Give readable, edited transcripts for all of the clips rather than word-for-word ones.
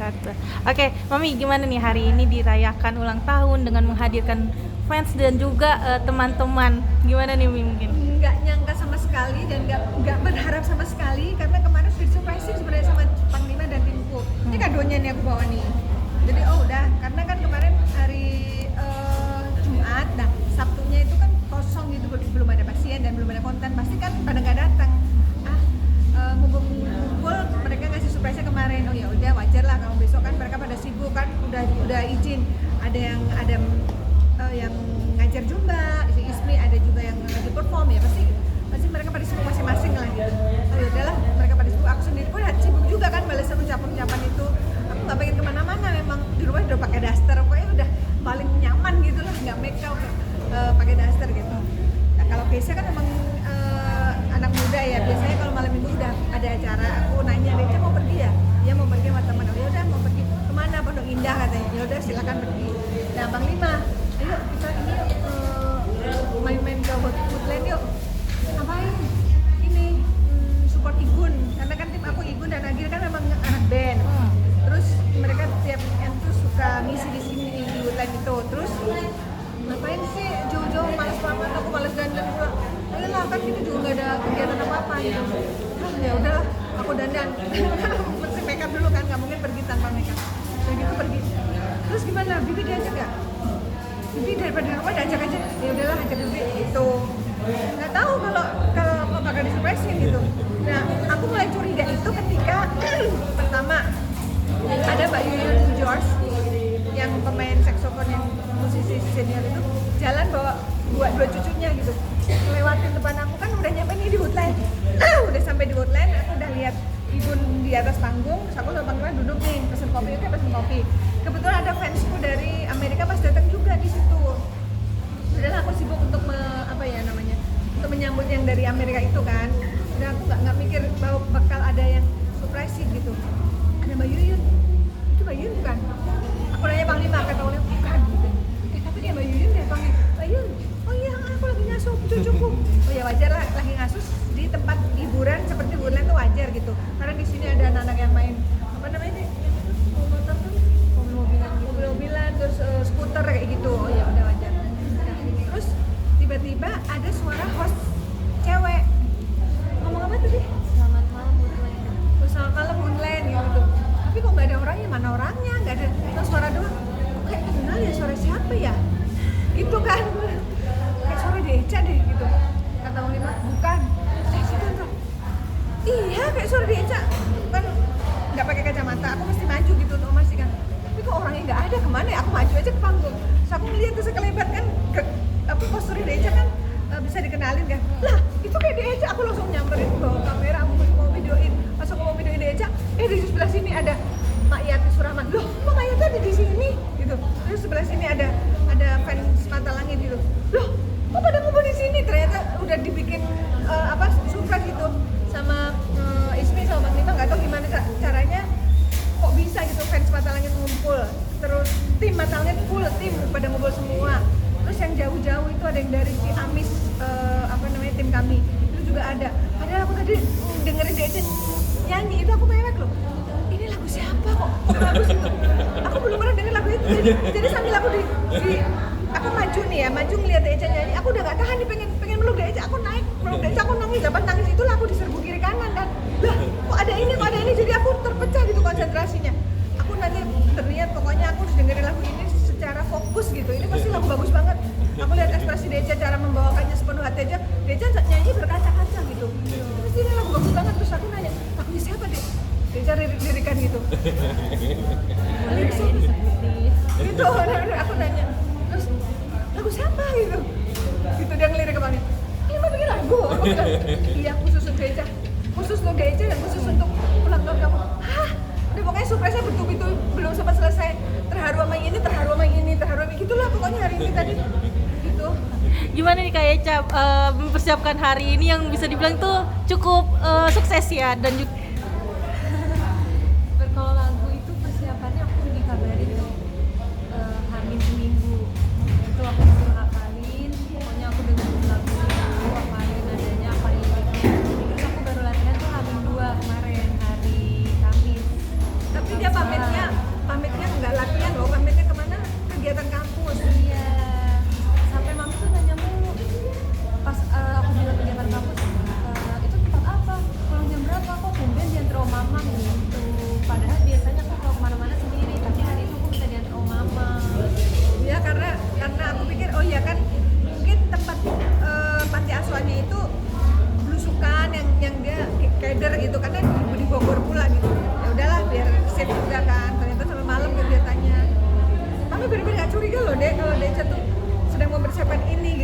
Jakarta. Oke, Mami, gimana nih hari ini dirayakan ulang tahun dengan menghadirkan fans dan juga teman-teman? Gimana nih, Mimi, mungkin? Nggak nyangka sama sekali dan nggak berharap sama sekali karena kemarin sudah surprising sebenarnya sama Panglima dan timku. Ini kadonya nih aku bawa nih. Jadi udah, karena kan kemarin hari Jumat, nah Sabtunya itu kan kosong gitu, belum ada pasien dan belum ada konten, pasti kan pada nggak datang. Ngumpul mereka ngasih surprise kemarin. Oh ya udah, wajar lah kalau besok kan mereka pada sibuk kan, udah izin. Ada yang ngajar Zumba, si Ismi, ada juga yang lagi perform, ya pasti mereka pada sibuk masing-masing lah gitu. Oh ya udahlah, mereka pada sibuk, aku sendiri pun sibuk juga kan balasan ucapan-ucapan itu. Aku nggak pengen kemana-mana, memang di rumah udah pakai daster, pokoknya udah paling nyaman gitu lah, nggak make up, pakai daster gitu. Nah kalau Keisha kan memang anak muda ya, biasanya kalau malam minggu udah ada acara, aku nanya, Keisha mau pergi ya? Dia mau pergi sama teman. Oh ya udah, mau pergi kemana? Pondok Indah katanya. Ya udah silakan pergi. Nah Bang Lima, ayo kita ini main-main ke Woodland yuk. Ngapain? Ini support Igun, karena kan tim aku Igun dan Agil kan memang anak band. Terus mereka tiap weekend tuh suka ngisi di sini di Woodland itu. Terus ngapain sih jauh-jauh, malas banget, aku malas dandan pula. Ayolah, kan kita juga nggak ada kegiatan apa-apa gitu. Ya udahlah, aku dandan. Mesti make up dulu kan, nggak mungkin pergi tanpa make up. Udah gitu pergi. Terus gimana? Bibi diajak nggak? Bibi daripada di rumah diajak aja. Ya udahlah, ajak Bibi itu. Nggak tahu kalau bakal disurprisein gitu. Nah, aku mulai curiga itu ketika pertama ada Mbak Yuyun George yang pemain saksofon yang musisi senior itu jalan bawa dua cucunya gitu, lewatin depan aku kan udah nyampe nih di Woodland. Udah sampai di Woodland, aku udah lihat Igun di atas panggung, terus aku sama Panglima duduk nih, pesen kopi. Kebetulan ada fansku dari Amerika pas datang juga di situ. Udahlah, aku sibuk untuk untuk menyambut yang dari Amerika itu kan. Udah, aku nggak mikir bahwa bakal ada yang surprising gitu. Ada Mbak Yuyun, itu Mbak Yuyun bukan? Aku nanya Panglima, kata Panglima bukan gitu. Tapi dia Mbak Yuyun ya, Panglima. Mbak Yuyun, oh iya aku lagi ngasuh cucuku. Oh ya wajar lah, lagi ngasuh di tempat hiburan seperti Woodland tuh wajar gitu. Karena di sini ada anak-anak yang main apa namanya nih? Motor tuh, mobil-mobilan, terus skuter kayak gitu. Oh ya udah wajar. Nah, terus tiba-tiba ada suara host cewek. Ngomong apa tadi? Selamat malam Woodland. Selamat malam Woodland gitu. Tapi kok nggak ada orangnya? Mana orangnya? Nggak ada. Terus suara doang. Kayak kenal ya, suara siapa ya? Gitu kan. Kayak suara Deca deh gitu. Kata Panglima, bukan. Situ tuh. Iya, kayak suara Deca. Kan nggak pakai kacamata. Aku mesti maju gitu untuk memastikan. Tapi kok orangnya nggak ada, kemana ya? Aku maju aja ke panggung. Terus aku ngeliat tuh sekelebat kan, posturnya Deca kan bisa dikenalin kan. Lah, itu kayak Deca. Aku langsung nyamperin bawa kamera, aku mau videoin. Pas aku mau videoin Deca, di sebelah sini ada Mak Yati Surahman. Loh, kok Mak Yati ada di sini? Gitu. Terus sebelah sini ada fans Mata Langit gitu. Loh, kok pada ngumpul di sini? Ternyata udah dibikin surprise gitu sama Ismi sama Bang Lima. Nggak tahu gimana caranya kok bisa gitu fans Mata Langit ngumpul. Terus tim Mata Langit full tim pada ngumpul semua. Terus yang jauh-jauh itu ada yang dari Ciamis, tim kami itu juga ada. Padahal aku tadi dengerin dia nyanyi itu, aku mewek loh. Ini lagu siapa kok bagus itu? Aku belum pernah denger lagu itu. Jadi sambil aku aku maju nih ya, maju ngeliat Deca nyanyi. Aku udah gak tahan nih, pengen meluk Deca. Aku naik meluk Deca, aku nangis. Dapat nangis itulah aku diserbu kiri kanan kan. Lah, kok ada ini. Jadi aku terpecah gitu konsentrasinya. Aku nanti terlihat pokoknya aku harus dengerin lagu ini secara fokus gitu. Ini pasti lagu bagus banget. Aku lihat ekspresi Deca, cara membawakannya sepenuh hati aja. Deca nyanyi berkaca-kaca gitu. Terus ini lagu bagus banget. Terus aku nanya, lagunya siapa deh? Deca lirikan gitu. Gitu, aku nanya. Terus lagu siapa gitu? Gitu dia ngelirik ke Bang. Ini mah bikin lagu. Aku bilang, iya khusus untuk Deca. Khusus untuk Deca dan khusus untuk ulang tahun kamu. Hah? Udah pokoknya surprise-nya bertubi-tubi, belum sempat selesai. Terharu sama ini. Gitulah pokoknya hari ini tadi. Gitu. Gimana nih Kak Eca mempersiapkan hari ini yang bisa dibilang tuh cukup sukses ya, dan juga Kalau lagu itu persiapannya aku dikabarin hamil seminggu. Itu aku disuruh hafalin, pokoknya aku dengerin lagu itu, hafalin nadanya, hafalin liriknya. Terus aku baru latihan tuh hamil 2 kemarin, hari Kamis. Tapi dia pamitnya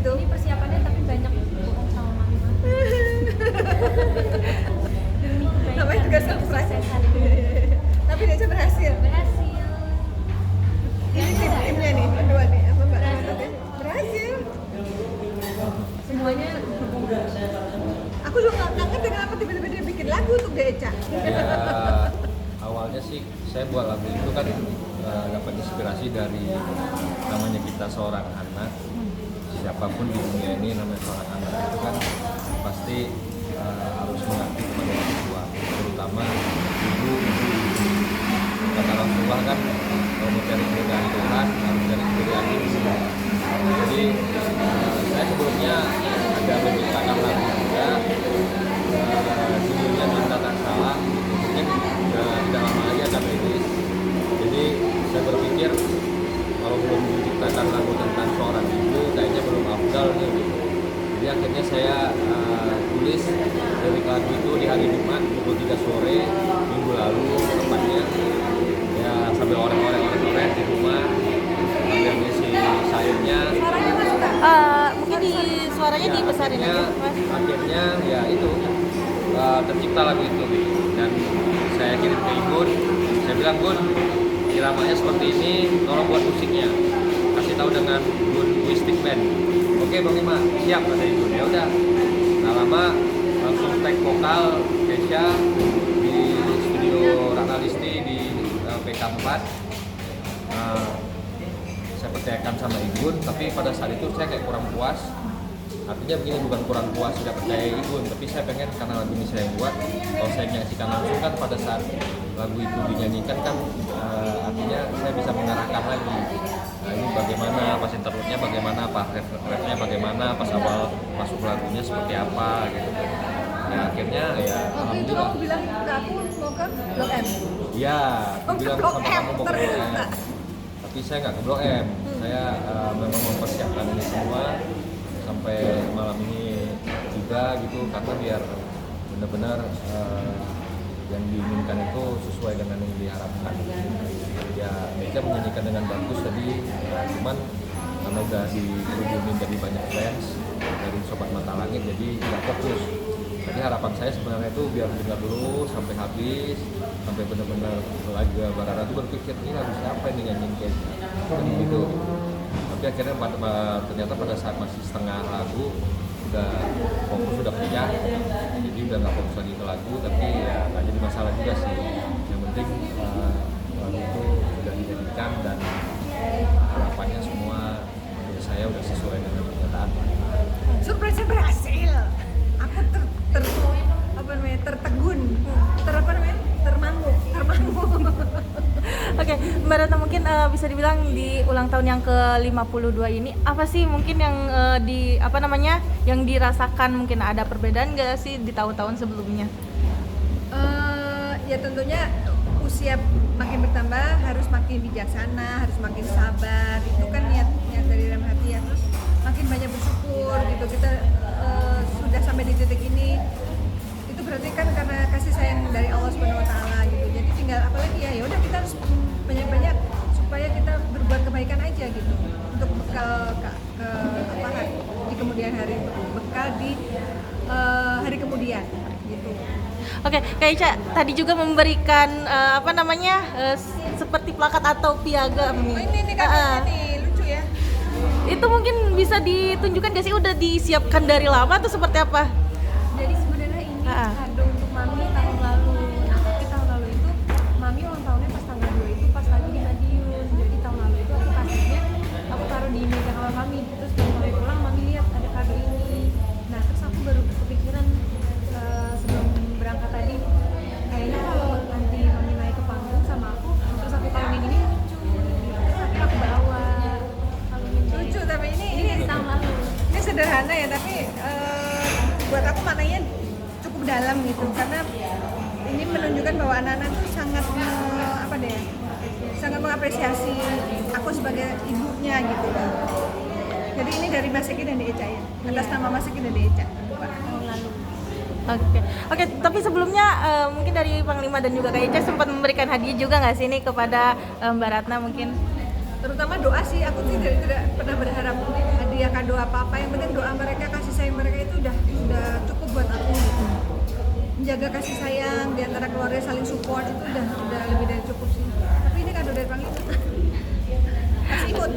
gitu. Ini persiapannya tapi banyak bohong sama mami. Demi Namanya juga kebaikan, demi surprise. kesuksesan. Tapi Deca berhasil. Berhasil. Ini timnya nih, berdua nih, apa Mbak? Berhasil. Semuanya Aku juga nggak ngerti kenapa tiba-tiba dia bikin lagu untuk Deca. Ya, awalnya sih saya buat lagu itu kan dapat inspirasi dari namanya kita seorang anak. Siapapun di dunia ini namanya seorang anak itu kan pasti harus mengabdi kepada orang tua, terutama ibu. Kata Rasulullah kan kalau mau cari kemudahan Tuhan harus cari kemudahan ibu. Jadi saya sebelumnya ada menciptakan lagu juga, judulnya Cinta Tak Salah, mungkin tidak lama lagi akan rilis. Jadi saya berpikir kalau belum menciptakan lagu tentang seorang ibu kayaknya belum afdal nih gitu. Jadi akhirnya saya tulis lirik lagu itu di hari Jumat pukul 3 sore minggu lalu tepatnya, ya sambil orang di rumah sambil ngisi sayurnya. Suaranya masuk nggak? Mungkin di suaranya Ya, dibesarin aja, Mas. akhirnya ya itu tercipta lagu itu gitu. Dan saya kirim ke Igun, saya bilang Gun, iramanya seperti ini, tolong buat musiknya, kasih tahu dengan Gun Wistik Band. Oke Bang Ima, siap kata Igun. Ya udah, nggak lama langsung tag vokal Kesha di studio Rana Listi di PK4. Saya percayakan sama Igun, tapi pada saat itu saya kayak kurang puas. Artinya begini, bukan kurang puas tidak percaya Igun, tapi saya pengen karena lagu ini saya buat, kalau saya menyaksikan langsung kan pada saat lagu itu dinyanyikan kan artinya saya bisa mengarahkan lagi. Nah ini bagaimana, pas interlude-nya bagaimana, pas ref-nya bagaimana, pas awal masuk lagunya seperti apa gitu. Ya akhirnya ya Waktu itu alhamdulillah. kamu bilang ke aku mau ke Blok M. Iya, aku bilang Blok sama M, kamu mau ke Blok M. ternyata. Tapi saya nggak ke Blok M. Saya memang mempersiapkan ini semua sampai malam ini juga gitu, karena biar benar-benar yang diinginkan itu sesuai dengan yang diharapkan. Ya, Deca menyanyikan dengan bagus tadi, cuman karena udah dihubungin dari banyak fans dari Sobat Mata Langit, jadi nggak fokus. Jadi harapan saya sebenarnya itu biar dengar dulu sampai habis, sampai benar-benar lagi Barara itu berpikir ini lagu siapa ini nyanyiin kayak gitu. Tapi akhirnya ternyata pada saat masih setengah lagu udah fokus, udah pecah, jadi udah nggak fokus lagi ke lagu. Tapi ya nggak jadi masalah juga sih, yang penting lagu itu sudah dijadikan dan harapannya semua menurut saya udah sesuai dengan kenyataan. Surprise-nya berhasil. Aku tertegun, termangu. Oke, Mbak Ratna mungkin bisa dibilang di ulang tahun yang ke-52 ini apa sih mungkin yang yang dirasakan, mungkin ada perbedaan nggak sih di tahun-tahun sebelumnya? Ya tentunya usia makin bertambah harus makin bijaksana, harus makin sabar. Itu kan niat dari dalam hati ya. Terus makin banyak bersyukur gitu. Kita sudah sampai di titik ini. Itu berarti kan karena kasih sayang dari Allah Subhanahu wa taala gitu. Jadi tinggal apalagi ya udah kita harus banyak-banyak supaya kita berbuat kebaikan aja gitu. Untuk bekal di kemudian hari, bekal di hari kemudian gitu. Oke, Kak Ica tadi juga memberikan seperti plakat atau piagam Oh nih. ini katanya nih lucu ya. Itu mungkin bisa ditunjukkan gak sih, udah disiapkan dari lama atau seperti apa? Jadi sebenarnya ini Ah. kado untuk mami tahun lalu. Nah, tapi tahun lalu itu mami ulang tahunnya pas tanggal 2 itu pas lagi di Madiun. Jadi tahun lalu itu aku kasihnya, aku taruh di meja kamar mami. Terus pas mami pulang, mami lihat ada kado ini. Nah, terus aku baru kepikiran sebelum berangkat tadi, kayaknya kalau nanti mami naik ke panggung sama aku, terus aku kalungin ini lucu. Terus aku bawa kalungin Lucu tapi ini tahun lalu. ini sederhana ya, tapi buat aku maknanya cukup dalam gitu, karena ini menunjukkan bahwa anak-anak tuh sangat sangat mengapresiasi aku sebagai ibunya gitu. Jadi ini dari Mas Eki dan Deca ya, atas nama Mas Eki dan Deca. Tahun lalu. Oke, tapi sebelumnya mungkin dari Panglima dan juga Kak Ica sempat memberikan hadiah juga nggak sih ini kepada Mbak Ratna mungkin? Terutama doa sih, aku sih tidak pernah berharap hadiah hadiah kado apa-apa, yang penting doa mereka, kasih sayang mereka itu udah cukup buat aku gitu. Menjaga kasih sayang di antara keluarga, saling support itu udah lebih dari cukup sih. Tapi ini kado dari Panglima. Masih ikut.